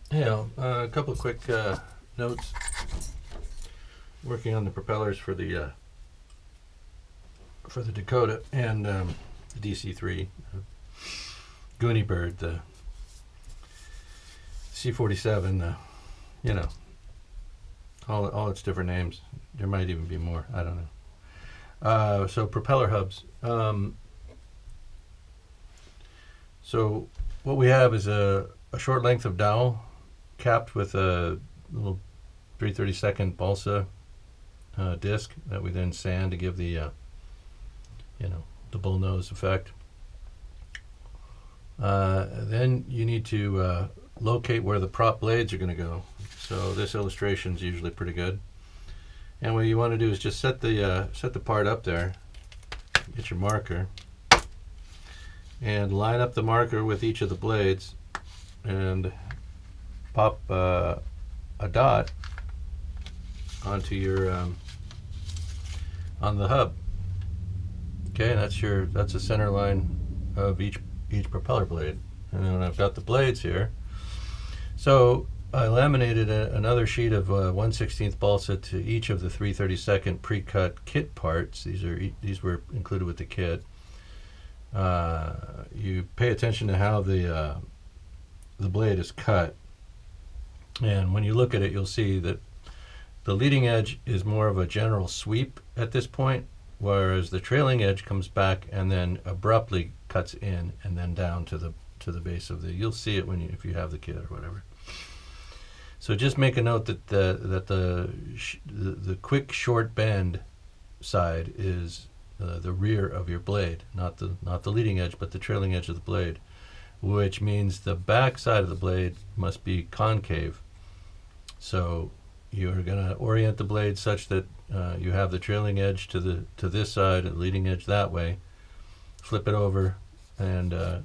Yeah, a couple of quick notes. Working on the propellers for the Dakota and the DC-3 Goonie Bird, the C-47. You know, all its different names. There might even be more. I don't know. So propeller hubs. So what we have is a short length of dowel capped with a little 3/32 balsa disc that we then sand to give the the bullnose effect. Then you need to locate where the prop blades are going to go. So this illustration is usually pretty good. And what you want to do is just set the part up there. Get your marker and line up the marker with each of the blades, and pop a dot onto your on the hub. Okay, that's the center line of each propeller blade. And then I've got the blades here. So I laminated another sheet of 1/16 balsa to each of the 3/32 pre-cut kit parts. These were included with the kit. You pay attention to how the blade is cut, and when you look at it, you'll see that the leading edge is more of a general sweep at this point, whereas the trailing edge comes back and then abruptly cuts in and then down to the base of the. You'll see it if you have the kit or whatever. So just make a note that the quick short bend side is the rear of your blade, not the leading edge, but the trailing edge of the blade, which means the back side of the blade must be concave. So you're going to orient the blade such that you have the trailing edge to this side and the leading edge that way. Flip it over and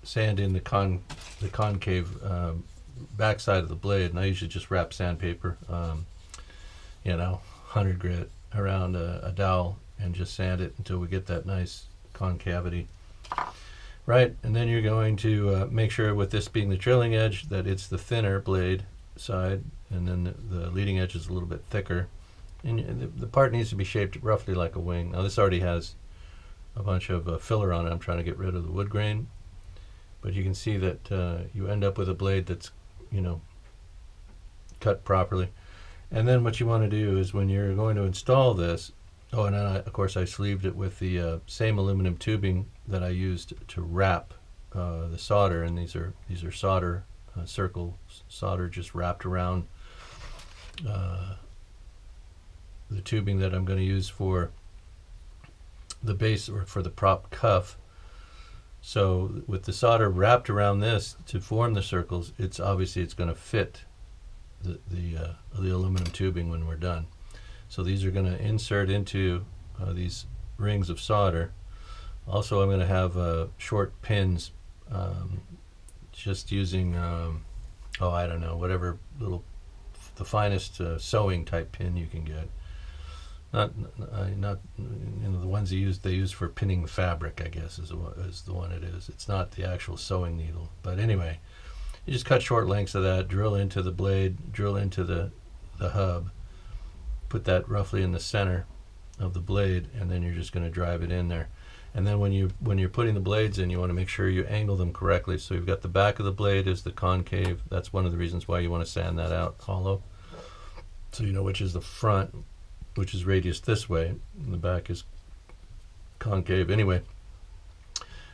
sand in the concave back side of the blade. And I usually just wrap sandpaper, 100 grit around a dowel and just sand it until we get that nice concavity. Right, and then you're going to make sure, with this being the trailing edge, that it's the thinner blade side, and then the leading edge is a little bit thicker. And the part needs to be shaped roughly like a wing. Now this already has a bunch of filler on it. I'm trying to get rid of the wood grain, but you can see that you end up with a blade that's cut properly. And then what you want to do is, when you're going to install this, and then of course I sleeved it with the same aluminum tubing that I used to wrap the solder, and these are solder circle solder just wrapped around the tubing that I'm going to use for the base or for the prop cuff. So with the solder wrapped around this to form the circles, it's going to fit the aluminum tubing when we're done. So these are going to insert into these rings of solder. Also, I'm going to have short pins, just using I don't know, whatever the finest sewing type pin you can get. Not the ones they use for pinning fabric, I guess is the one it is. It's not the actual sewing needle. But anyway, you just cut short lengths of that, drill into the blade, drill into the hub, put that roughly in the center of the blade, and then you're just going to drive it in there. And then when you're putting the blades in, you want to make sure you angle them correctly. So you've got the back of the blade is the concave. That's one of the reasons why you want to sand that out hollow, so you know which is the front, which is radius this way, and the back is concave. Anyway,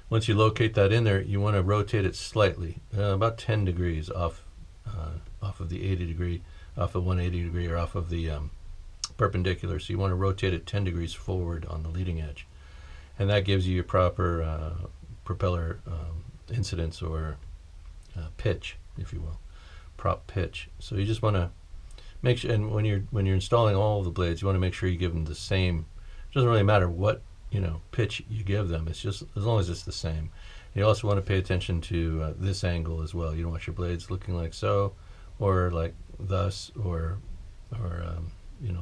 once you locate that in there, you want to rotate it slightly, about 10 degrees off of the 80 degree, off of 180 degree, or off of the perpendicular. So you want to rotate it 10 degrees forward on the leading edge, and that gives you your proper propeller incidence, or pitch, if you will, prop pitch. So you just want to make sure, and when you're installing all of the blades, you want to make sure you give them the same. It doesn't really matter what pitch you give them. It's just as long as it's the same. You also want to pay attention to this angle as well. You don't want your blades looking like so, or like thus, or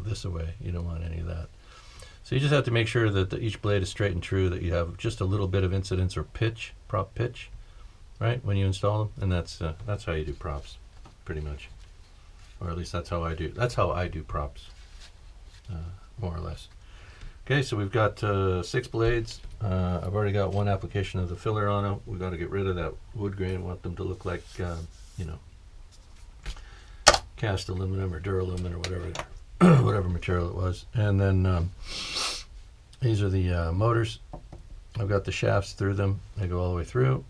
this away. You don't want any of that. So you just have to make sure that each blade is straight and true, that you have just a little bit of incidence or pitch, prop pitch, right, when you install them, and that's how you do props. pretty much, or at least that's how I do. That's how I do props, more or less. Okay, so we've got 6 blades. I've already got one application of the filler on them. We've got to get rid of that wood grain. I want them to look like, you know, cast aluminum or duralumin or whatever, whatever material it was. And then these are the motors. I've got the shafts through them. They go all the way through.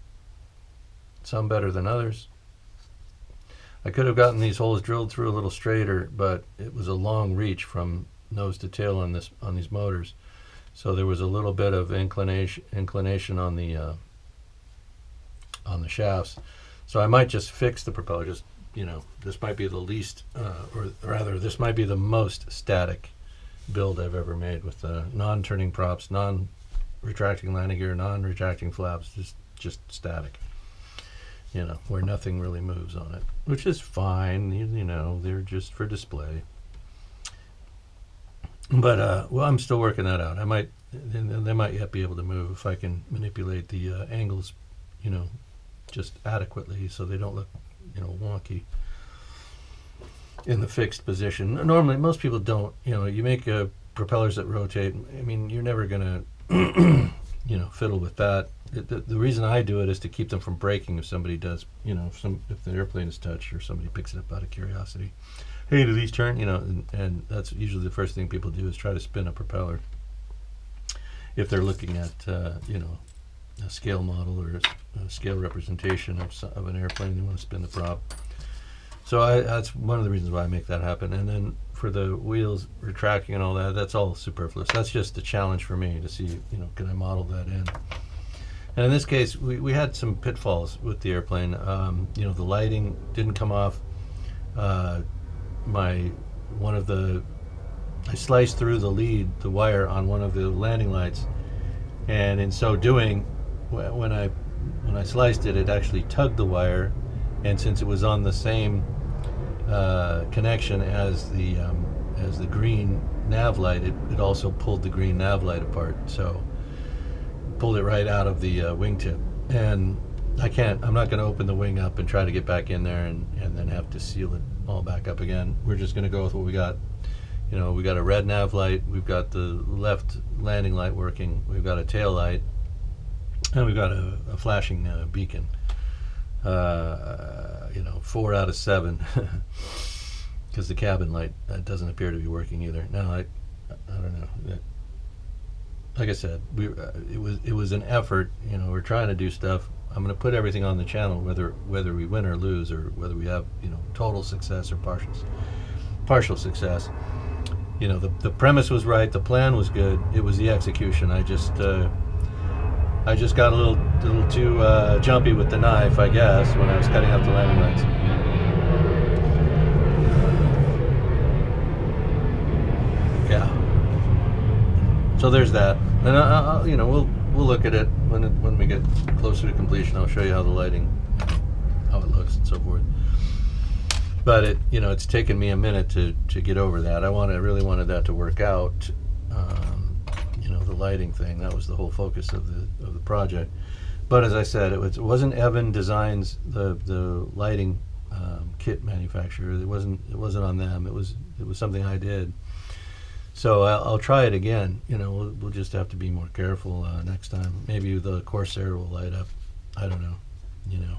Some better than others. I could have gotten these holes drilled through a little straighter, but it was a long reach from nose to tail on these motors. So there was a little bit of inclination on the shafts. So I might just fix the propeller. Just, you know, this might be the least, or rather, this might be the most static build I've ever made with non-turning props, non-retracting landing gear, non-retracting flaps, just static. You know, where nothing really moves on it, which is fine. You know, they're just for display. But well, I'm still working that out. They might yet be able to move if I can manipulate the angles, you know, just adequately so they don't look, you know, wonky in the fixed position. Normally, most people don't. You know, you make propellers that rotate. I mean, you're never gonna, you know, fiddle with that. The reason I do it is to keep them from breaking if somebody does, you know, if the airplane is touched or somebody picks it up out of curiosity. Hey, do these turn? You know, and that's usually the first thing people do is try to spin a propeller if they're looking at, you know, a scale model or a scale representation of an airplane. They want to spin the prop. So that's one of the reasons why I make that happen. And then for the wheels retracting and all that, that's all superfluous. That's just a challenge for me to see, you know, can I model that in? And in this case, we had some pitfalls with the airplane. You know, the lighting didn't come off. I sliced through the wire on one of the landing lights, and in so doing, when I sliced it, it actually tugged the wire, and since it was on the same connection as the green nav light, it also pulled the green nav light apart. So pulled it right out of the wingtip, and I'm not going to open the wing up and try to get back in there and then have to seal it all back up again. We're just going to go with what we got. You know, we got a red nav light, we've got the left landing light working, we've got a tail light, and we've got a flashing beacon. You know, 4 out of 7, because the cabin light doesn't appear to be working either. Now, I don't know. Like I said, it was an effort. You know, we're trying to do stuff. I'm going to put everything on the channel, whether we win or lose, or whether we have, you know, total success or partial success. You know, the premise was right, the plan was good. It was the execution. I just got a little too jumpy with the knife, I guess, when I was cutting out the landing lights. Yeah. So there's that, and you know, we'll look at it when we get closer to completion. I'll show you how the lighting, how it looks, and so forth. But you know, it's taken me a minute to get over that. I really wanted that to work out. You know, the lighting thing, that was the whole focus of the project. But as I said, it wasn't Evan Designs, the lighting kit manufacturer. It wasn't on them. It was something I did. So I'll try it again. You know, we'll just have to be more careful next time. Maybe the Corsair will light up. I don't know. You know,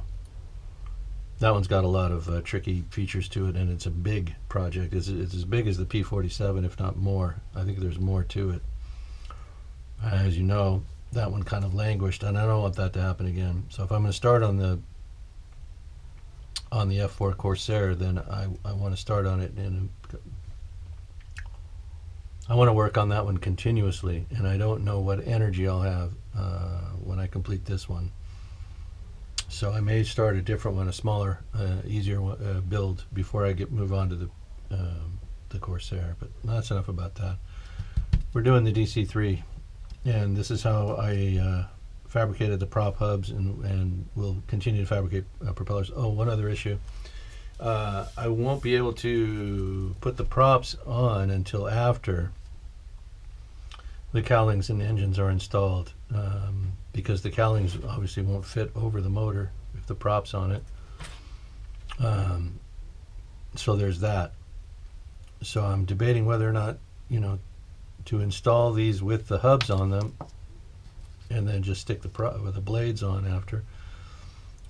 that one's got a lot of tricky features to it, and it's a big project. It's as big as the P-47, if not more. I think there's more to it. As you know, that one kind of languished, and I don't want that to happen again. So if I'm going to start on the F4 Corsair, then I want to start on it, and I want to work on that one continuously, and I don't know what energy I'll have when I complete this one. So I may start a different one, a smaller, easier build before I move on to the Corsair. But that's enough about that. We're doing the DC-3, and this is how I fabricated the prop hubs, and will continue to fabricate propellers. Oh, one other issue. I won't be able to put the props on until after the cowlings and engines are installed, because the cowlings obviously won't fit over the motor if the prop's on it. So there's that. So I'm debating whether or not, to install these with the hubs on them and then just stick the blades on after,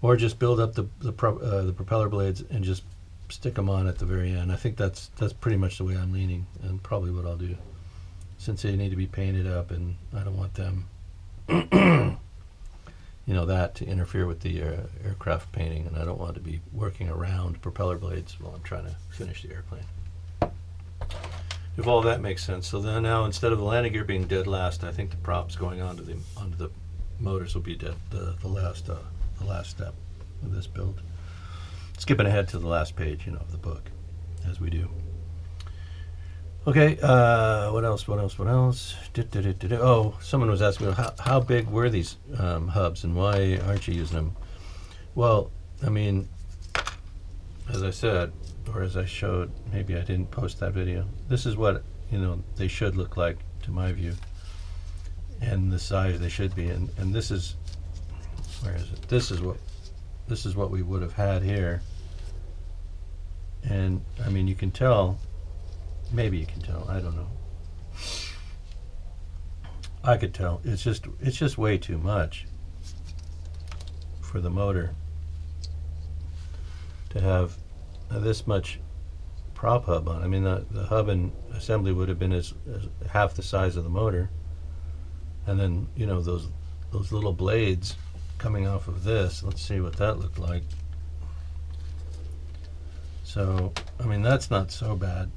or just build up the propeller blades and just stick them on at the very end. I think that's pretty much the way I'm leaning, and probably what I'll do, since they need to be painted up and I don't want them that to interfere with the aircraft painting, and I don't want to be working around propeller blades while I'm trying to finish the airplane. If all that makes sense. So then now, instead of the landing gear being dead last, I think the props going onto the motors will be dead, the last step of this build. Skipping ahead to the last page, of the book, as we do. Okay, what else? Oh, someone was asking me, how big were these hubs and why aren't you using them? Well, I mean, as I said, or as I showed, maybe I didn't post that video. This is what, they should look like to my view, and the size they should be. And this is, where is it? This is what we would have had here. And I mean, you can tell. Maybe you can tell. I don't know. I could tell. It's just way too much for the motor to have this much prop hub on. I mean, the hub and assembly would have been as half the size of the motor, and then those little blades coming off of this. Let's see what that looked like. So I mean, that's not so bad.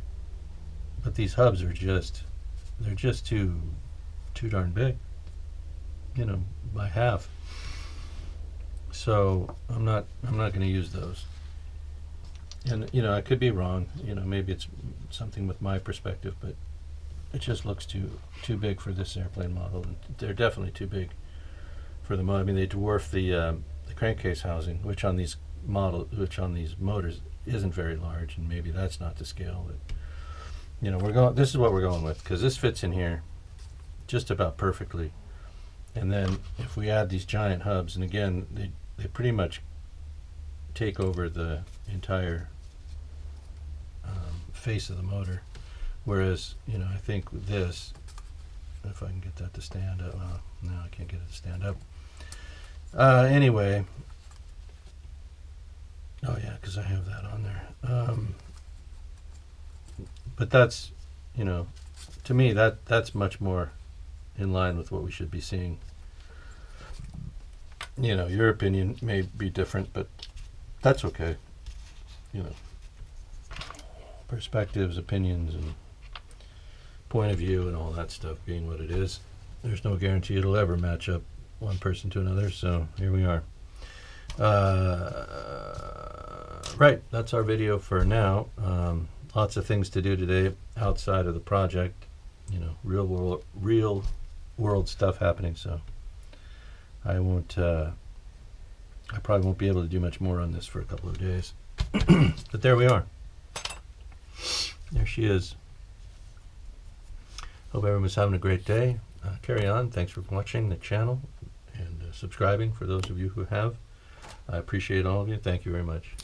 But these hubs are they're just too darn big, by half. So I'm not going to use those. And I could be wrong. Maybe it's something with my perspective, but it just looks too big for this airplane model. And they're definitely too big for the motor. I mean, they dwarf the crankcase housing, which on these motors isn't very large, and maybe that's not to scale. But this is what we're going with, because this fits in here just about perfectly. And then if we add these giant hubs, and again, they pretty much take over the entire face of the motor. Whereas, I think with this, if I can get that to stand up, no, I can't get it to stand up. Anyway, oh yeah, because I have that on there. But that's, to me, that's much more in line with what we should be seeing. Your opinion may be different, but that's okay. Perspectives, opinions, and point of view and all that stuff being what it is. There's no guarantee it'll ever match up one person to another, so here we are. Right, that's our video for now. Lots of things to do today outside of the project, real world stuff happening. So I probably won't be able to do much more on this for a couple of days. But there we are. There she is. Hope everyone's having a great day. Carry on. Thanks for watching the channel and subscribing for those of you who have. I appreciate all of you. Thank you very much.